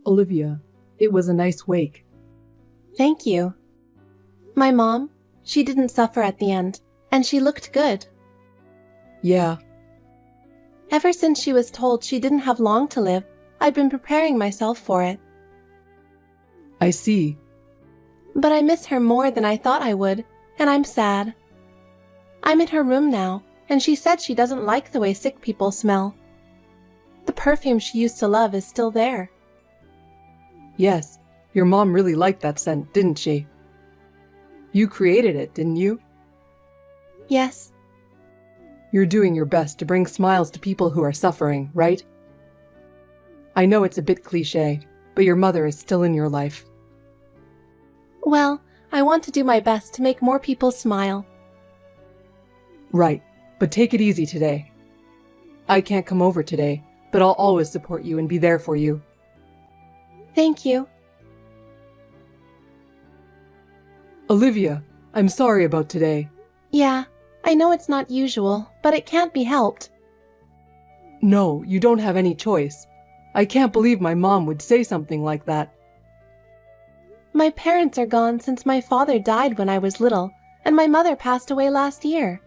Olivia, it was a nice wake. Thank you. My mom, she didn't suffer at the end, and she looked good. Yeah, Ever since she was told she didn't have long to live, I'd been preparing myself for it. I see. But I miss her more than I thought I would, and I'm sad. I'm in her room now, and she said she doesn't like the way sick people smell. The perfume she used to love is still there. Yes, your mom really liked that scent, didn't she? You created it, didn't you? Yes, You're doing your best to bring smiles to people who are suffering, right? I know it's a bit cliché, but your mother is still in your life. well, I want to do my best to make more people smile. Right, but take it easy today. I can't come over today, but I'll always support you and be there for you. Thank you. Olivia, I'm sorry about today. Yeah, I know it's not usual, but it can't be helped. No, you don't have any choice. I can't believe my mom would say something like that. My parents are gone since my father died when I was little, and my mother passed away last year.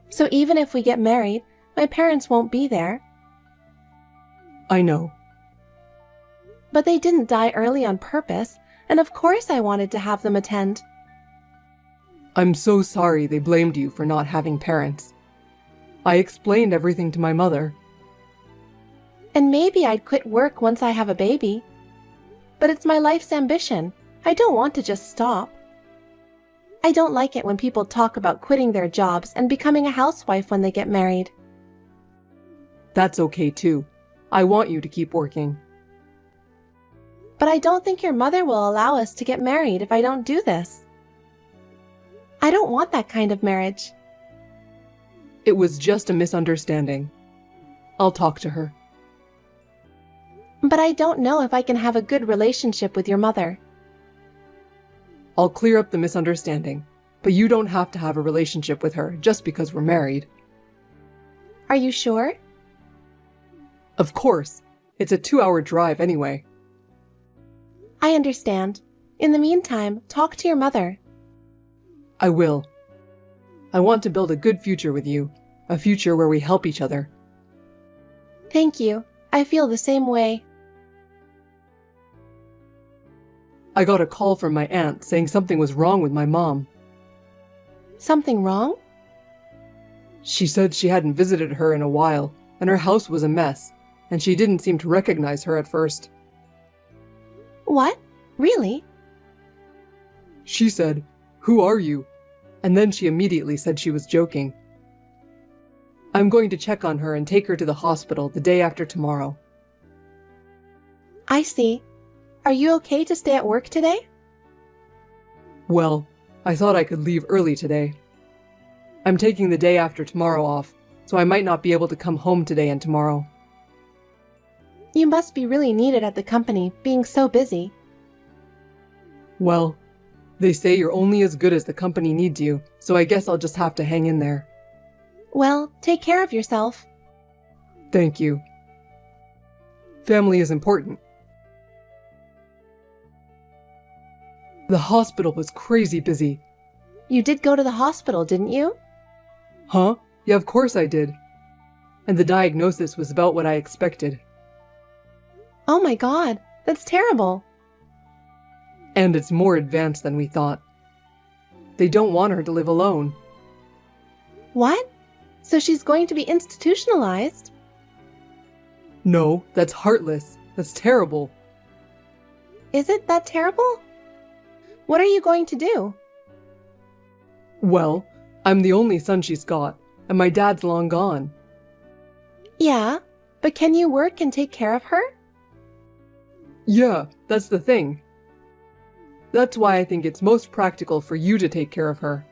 So even if we get married, my parents won't be there. I know. But they didn't die early on purpose, and of course I wanted to have them attend. I'm so sorry they blamed you for not having parents. I explained everything to my mother. And maybe I'd quit work once I have a baby. But it's my life's ambition. I don't want to just stop. I don't like it when people talk about quitting their jobs and becoming a housewife when they get married. That's okay too. I want you to keep working. But I don't think your mother will allow us to get married if I don't do this. I don't want that kind of marriage. It was just a misunderstanding. I'll talk to her. But I don't know if I can have a good relationship with your mother. I'll clear up the misunderstanding, but you don't have to have a relationship with her just because we're married. Are you sure? Of course. It's a 2-hour drive anyway. I understand. In the meantime, talk to your mother. I will. I want to build a good future with you, a future where we help each other. Thank you. I feel the same way. I got a call from my aunt saying something was wrong with my mom. Something wrong? She said she hadn't visited her in a while, and her house was a mess, and she didn't seem to recognize her at first. What? Really? She said, "Who are you?" And then she immediately said she was joking. I'm going to check on her and take her to the hospital the day after tomorrow. I see. Are you okay to stay at work today? Well, I thought I could leave early today. I'm taking the day after tomorrow off, so I might not be able to come home today and tomorrow. You must be really needed at the company, being so busy. Well, they say you're only as good as the company needs you, so I guess I'll just have to hang in there. Well, take care of yourself. Thank you. Family is important. The hospital was crazy busy. You did go to the hospital, didn't you? Huh? Yeah, of course I did. And the diagnosis was about what I expected. Oh my God, that's terrible. And it's more advanced than we thought. They don't want her to live alone. What? So she's going to be institutionalized? No, that's heartless. That's terrible. Is it that terrible? What are you going to do? Well, I'm the only son she's got, and my dad's long gone. Yeah, but can you work and take care of her? Yeah, that's the thing. That's why I think it's most practical for you to take care of her.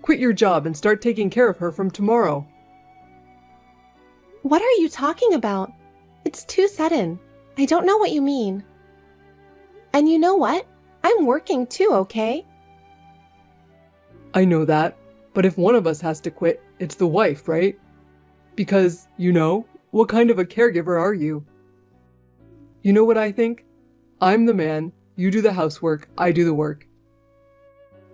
Quit your job and start taking care of her from tomorrow. What are you talking about? It's too sudden. I don't know what you mean. And you know what? I'm working too, okay? I know that, but if one of us has to quit, it's the wife, right? Because, what kind of a caregiver are you? You know what I think? I'm the man, you do the housework, I do the work.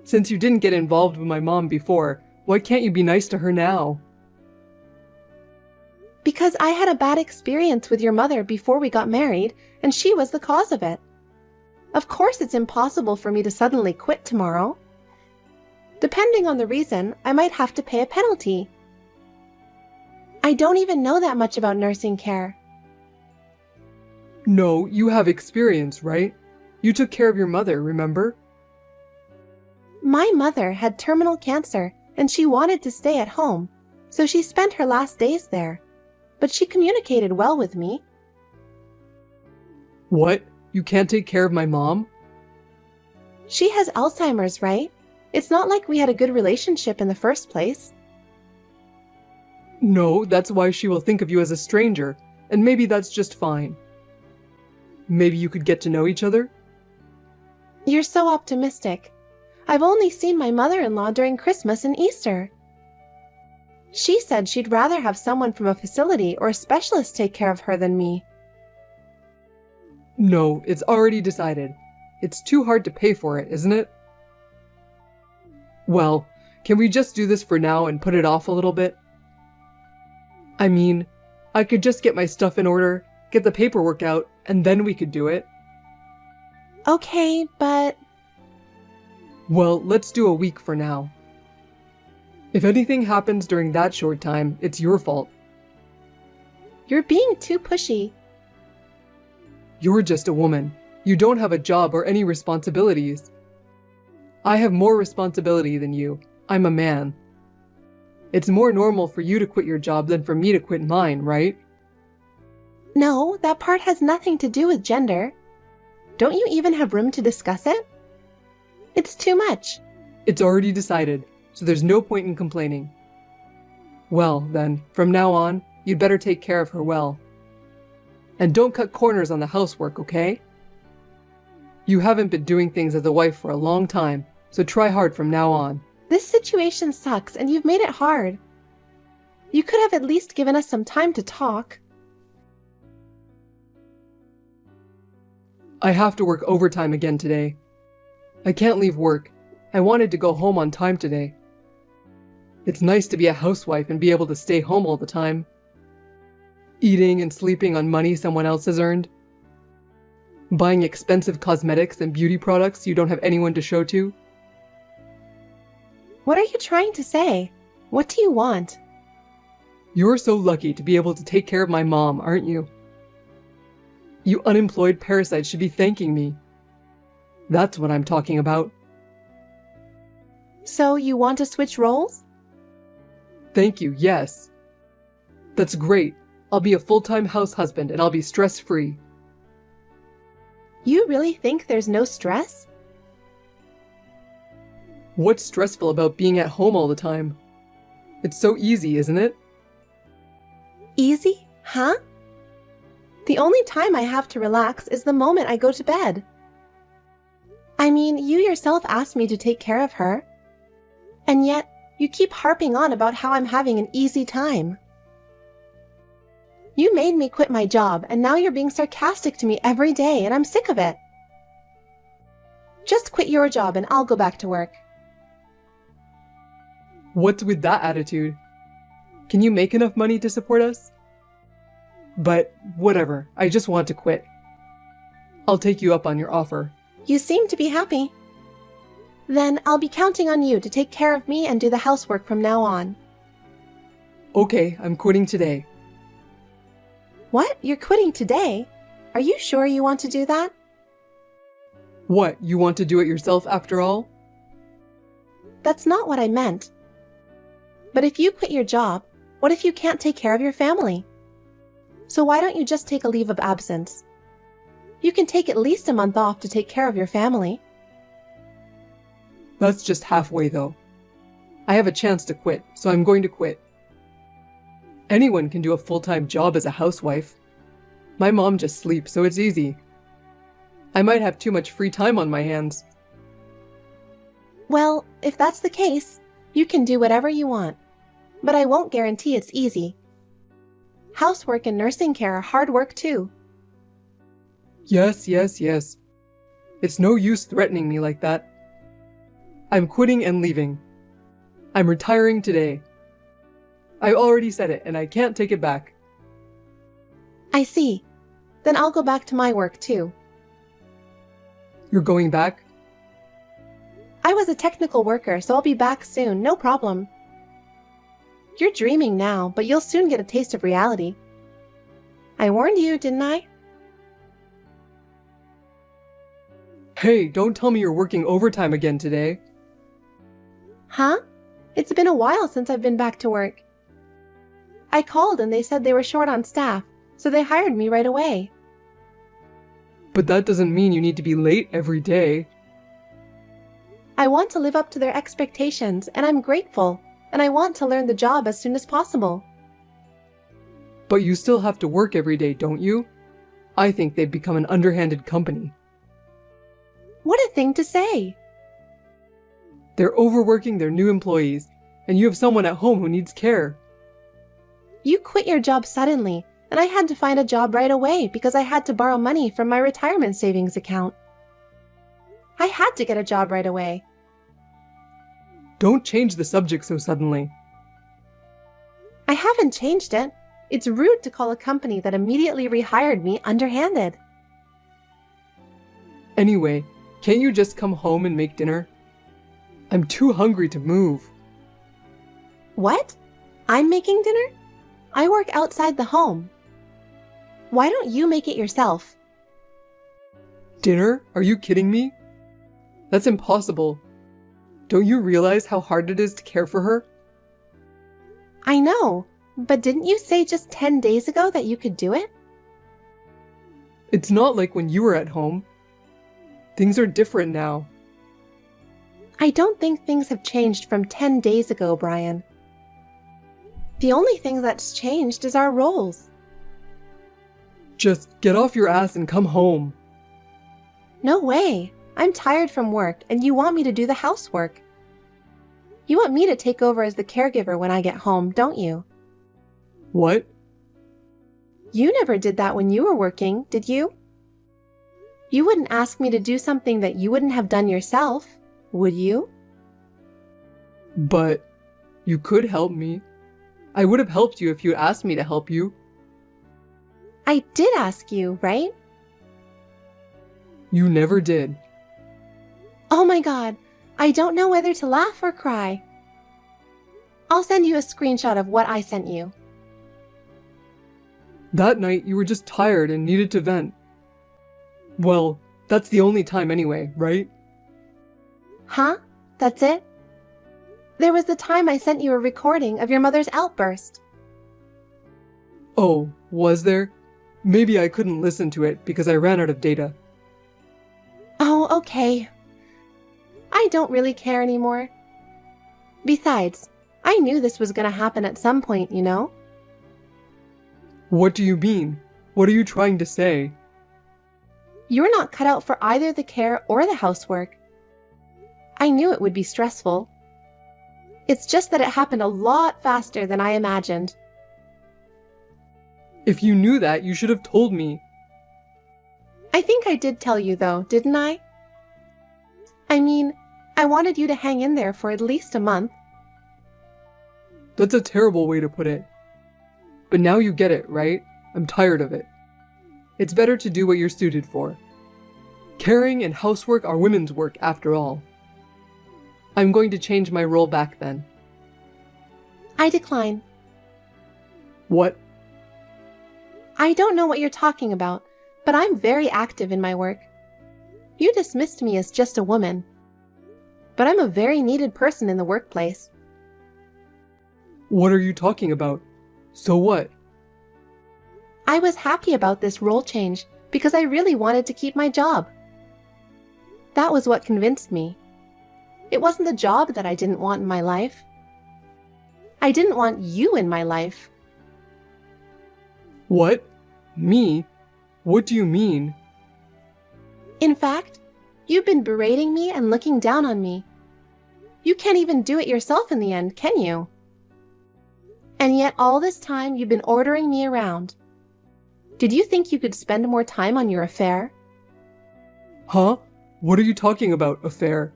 Since you didn't get involved with my mom before, why can't you be nice to her now? Because I had a bad experience with your mother before we got married, and she was the cause of it. Of course it's impossible for me to suddenly quit tomorrow. Depending on the reason, I might have to pay a penalty. I don't even know that much about nursing care. No, you have experience, right? You took care of your mother, remember? My mother had terminal cancer, and she wanted to stay at home, so she spent her last days there. But she communicated well with me. What? You can't take care of my mom? She has Alzheimer's, right? It's not like we had a good relationship in the first place. No, that's why she will think of you as a stranger, and maybe that's just fine. Maybe you could get to know each other? You're so optimistic. I've only seen my mother-in-law during Christmas and Easter. She said she'd rather have someone from a facility or a specialist take care of her than me. No, it's already decided. It's too hard to pay for it, isn't it? Well, can we just do this for now and put it off a little bit? I mean, I could just get my stuff in order, get the paperwork out, and then we could do it. Okay, but... Well, let's do a week for now. If anything happens during that short time, it's your fault. You're being too pushy. You're just a woman. You don't have a job or any responsibilities. I have more responsibility than you. I'm a man. It's more normal for you to quit your job than for me to quit mine, right? No, that part has nothing to do with gender. Don't you even have room to discuss it? It's too much. It's already decided, so there's no point in complaining. Well, then, from now on, you'd better take care of her well. And don't cut corners on the housework, okay? You haven't been doing things as a wife for a long time, so try hard from now on. This situation sucks and you've made it hard. You could have at least given us some time to talk. I have to work overtime again today. I can't leave work. I wanted to go home on time today. It's nice to be a housewife and be able to stay home all the time. Eating and sleeping on money someone else has earned. Buying expensive cosmetics and beauty products you don't have anyone to show to. What are you trying to say? What do you want? You're so lucky to be able to take care of my mom, aren't you? You unemployed parasites should be thanking me. That's what I'm talking about. So you want to switch roles? Thank you, yes. That's great. I'll be a full-time house husband and I'll be stress-free. You really think there's no stress? What's stressful about being at home all the time? It's so easy, isn't it? Easy? Huh? The only time I have to relax is the moment I go to bed. I mean, you yourself asked me to take care of her. And yet, you keep harping on about how I'm having an easy time. You made me quit my job, and now you're being sarcastic to me every day, and I'm sick of it. Just quit your job and I'll go back to work. What's with that attitude? Can you make enough money to support us? But whatever, I just want to quit. I'll take you up on your offer. You seem to be happy. Then I'll be counting on you to take care of me and do the housework from now on. Okay, I'm quitting today. What? You're quitting today? Are you sure you want to do that? What, you want to do it yourself after all? That's not what I meant. But if you quit your job, what if you can't take care of your family? So why don't you just take a leave of absence? You can take at least a month off to take care of your family. That's just halfway though. I have a chance to quit, so I'm going to quit. Anyone can do a full-time job as a housewife. My mom just sleeps, so it's easy. I might have too much free time on my hands. Well, if that's the case, you can do whatever you want. But I won't guarantee it's easy. Housework and nursing care are hard work too. Yes, yes, yes. It's no use threatening me like that. I'm quitting and leaving. I'm retiring today. I already said it and I can't take it back. I see. Then I'll go back to my work too. You're going back? I was a technical worker, so I'll be back soon, no problem. You're dreaming now, but you'll soon get a taste of reality. I warned you, didn't I? Hey, don't tell me you're working overtime again today. Huh? It's been a while since I've been back to work. I called and they said they were short on staff, so they hired me right away. But that doesn't mean you need to be late every day. I want to live up to their expectations, and I'm grateful, and I want to learn the job as soon as possible. But you still have to work every day, don't you? I think they've become an underhanded company. What a thing to say! They're overworking their new employees, and you have someone at home who needs care. You quit your job suddenly, and I had to find a job right away because I had to borrow money from my retirement savings account. I had to get a job right away. Don't change the subject so suddenly. I haven't changed it. It's rude to call a company that immediately rehired me underhanded. Anyway, can't you just come home and make dinner? I'm too hungry to move. What? I'm making dinner? I work outside the home. Why don't you make it yourself? Dinner? Are you kidding me? That's impossible. Don't you realize how hard it is to care for her? I know, but didn't you say just 10 days ago that you could do it? It's not like when you were at home. Things are different now. I don't think things have changed from 10 days ago, Brian. The only thing that's changed is our roles. Just get off your ass and come home. No way. I'm tired from work, and you want me to do the housework. You want me to take over as the caregiver when I get home, don't you? What? You never did that when you were working, did you? You wouldn't ask me to do something that you wouldn't have done yourself, would you? But you could help me. I would have helped you if you asked me to help you. I did ask you, right? You never did. Oh my God, I don't know whether to laugh or cry. I'll send you a screenshot of what I sent you. That night you were just tired and needed to vent. Well, that's the only time anyway, right? Huh? That's it? There was the time I sent you a recording of your mother's outburst. Oh, was there? Maybe I couldn't listen to it because I ran out of data. Oh, okay. I don't really care anymore. Besides, I knew this was going to happen at some point, you know? What do you mean? What are you trying to say? You're not cut out for either the care or the housework. I knew it would be stressful. It's just that it happened a lot faster than I imagined. If you knew that, you should have told me. I think I did tell you though, didn't I? I mean, I wanted you to hang in there for at least a month. That's a terrible way to put it. But now you get it, right? I'm tired of it. It's better to do what you're suited for. Caring and housework are women's work after all. I'm going to change my role back then. I decline. What? I don't know what you're talking about, but I'm very active in my work. You dismissed me as just a woman, but I'm a very needed person in the workplace. What are you talking about? So what? I was happy about this role change because I really wanted to keep my job. That was what convinced me. It wasn't the job that I didn't want in my life. I didn't want you in my life. What? Me? What do you mean? In fact, you've been berating me and looking down on me. You can't even do it yourself in the end, can you? And yet all this time you've been ordering me around. Did you think you could spend more time on your affair? Huh? What are you talking about, affair?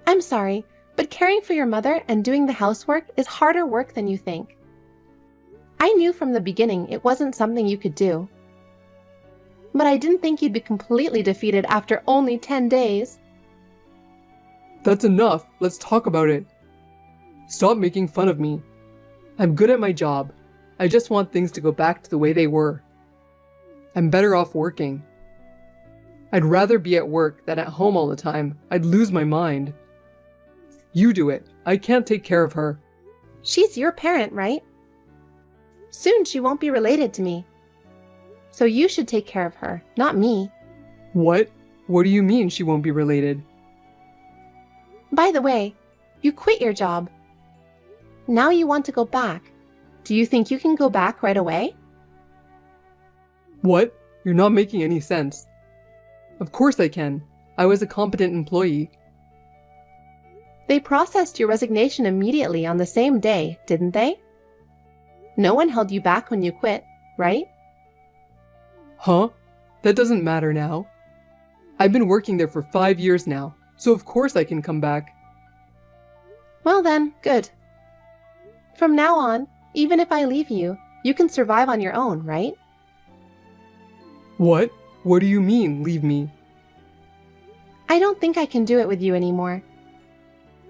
I'm sorry, but caring for your mother and doing the housework is harder work than you think. I knew from the beginning it wasn't something you could do. But I didn't think you'd be completely defeated after only 10 days. That's enough. Let's talk about it. Stop making fun of me. I'm good at my job. I just want things to go back to the way they were. I'm better off working. I'd rather be at work than at home all the time. I'd lose my mind. You do it. I can't take care of her. She's your parent, right? Soon she won't be related to me. So you should take care of her, not me. What? What do you mean she won't be related? By the way, you quit your job. Now you want to go back. Do you think you can go back right away? What? You're not making any sense. Of course I can. I was a competent employee. They processed your resignation immediately on the same day, didn't they? No one held you back when you quit, right? Huh? That doesn't matter now. I've been working there for 5 years now, so of course I can come back. Well then, good. From now on, even if I leave you, you can survive on your own, right? What? What do you mean, leave me? I don't think I can do it with you anymore.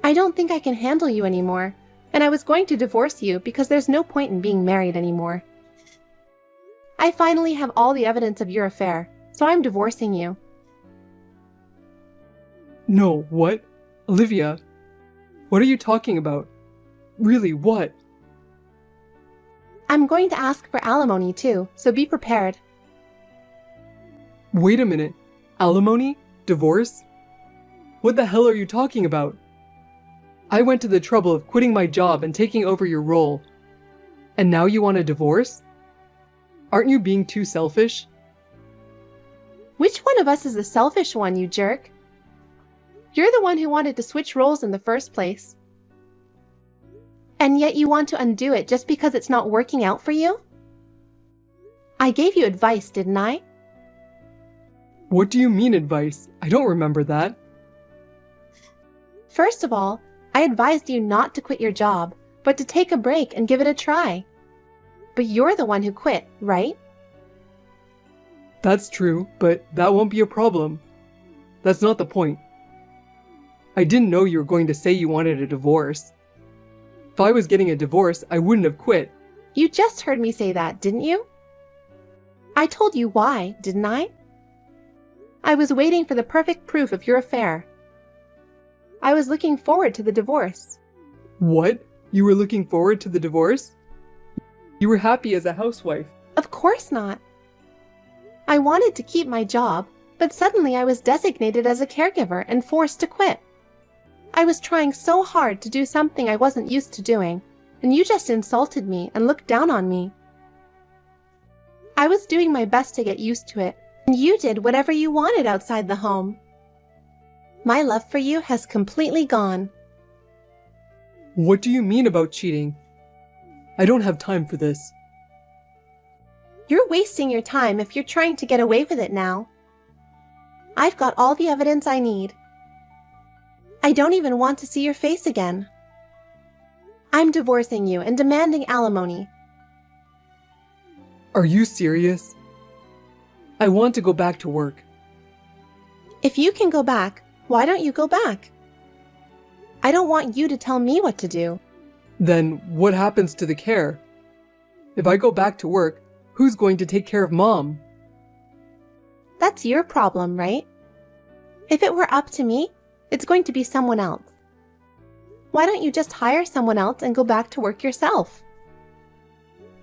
I don't think I can handle you anymore, and I was going to divorce you because there's no point in being married anymore. I finally have all the evidence of your affair, so I'm divorcing you. No, what? Olivia? What are you talking about? Really, what? I'm going to ask for alimony too, so be prepared. Wait a minute. Alimony? Divorce? What the hell are you talking about? I went to the trouble of quitting my job and taking over your role. And now you want a divorce? Aren't you being too selfish? Which one of us is the selfish one, you jerk? You're the one who wanted to switch roles in the first place. And yet you want to undo it just because it's not working out for you? I gave you advice, didn't I? What do you mean advice? I don't remember that. First of all, I advised you not to quit your job, but to take a break and give it a try. But you're the one who quit, right? That's true, but that won't be a problem. That's not the point. I didn't know you were going to say you wanted a divorce. If I was getting a divorce, I wouldn't have quit. You just heard me say that, didn't you? I told you why, didn't I? I was waiting for the perfect proof of your affair. I was looking forward to the divorce. What? You were looking forward to the divorce? You were happy as a housewife. Of course not. I wanted to keep my job, but suddenly I was designated as a caregiver and forced to quit. I was trying so hard to do something I wasn't used to doing, and you just insulted me and looked down on me. I was doing my best to get used to it, and you did whatever you wanted outside the home. My love for you has completely gone. What do you mean about cheating? I don't have time for this. You're wasting your time if you're trying to get away with it now. I've got all the evidence I need. I don't even want to see your face again. I'm divorcing you and demanding alimony. Are you serious? I want to go back to work. If you can go back, why don't you go back? I don't want you to tell me what to do. Then what happens to the care? If I go back to work, who's going to take care of Mom? That's your problem, right? If it were up to me, it's going to be someone else. Why don't you just hire someone else and go back to work yourself?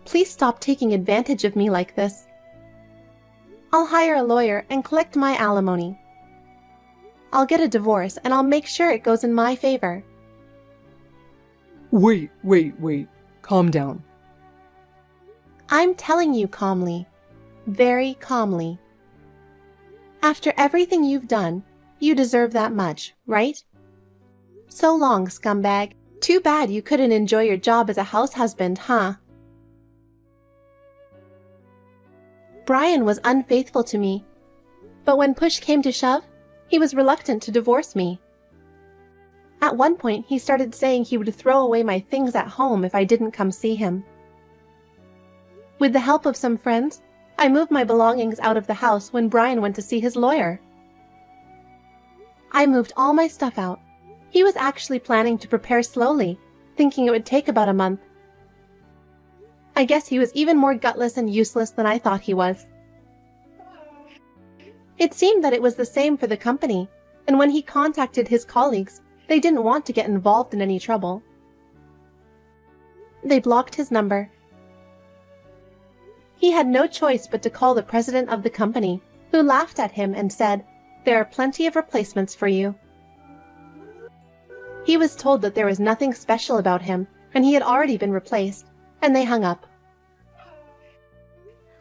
Please stop taking advantage of me like this. I'll hire a lawyer and collect my alimony. I'll get a divorce and I'll make sure it goes in my favor. Wait. Calm down. I'm telling you calmly. Very calmly. After everything you've done, you deserve that much, right? So long, scumbag. Too bad you couldn't enjoy your job as a house husband, huh? Brian was unfaithful to me, but when push came to shove, he was reluctant to divorce me. At one point, he started saying he would throw away my things at home if I didn't come see him. With the help of some friends, I moved my belongings out of the house when Brian went to see his lawyer. I moved all my stuff out. He was actually planning to prepare slowly, thinking it would take about a month. I guess he was even more gutless and useless than I thought he was. It seemed that it was the same for the company, and when he contacted his colleagues, they didn't want to get involved in any trouble. They blocked his number. He had no choice but to call the president of the company, who laughed at him and said, "There are plenty of replacements for you." He was told that there was nothing special about him, and he had already been replaced, and they hung up.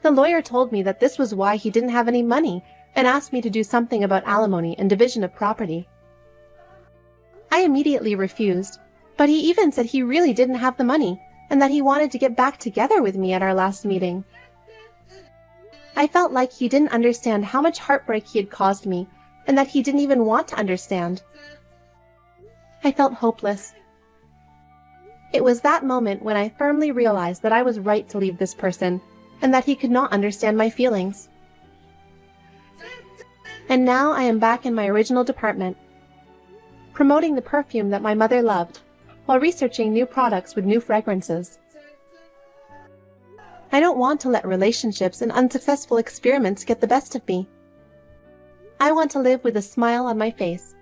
The lawyer told me that this was why he didn't have any money, and asked me to do something about alimony and division of property. I immediately refused, but he even said he really didn't have the money, and that he wanted to get back together with me at our last meeting. I felt like he didn't understand how much heartbreak he had caused me, and that he didn't even want to understand. I felt hopeless. It was that moment when I firmly realized that I was right to leave this person, and that he could not understand my feelings. And now I am back in my original department, promoting the perfume that my mother loved, while researching new products with new fragrances. I don't want to let relationships and unsuccessful experiments get the best of me. I want to live with a smile on my face,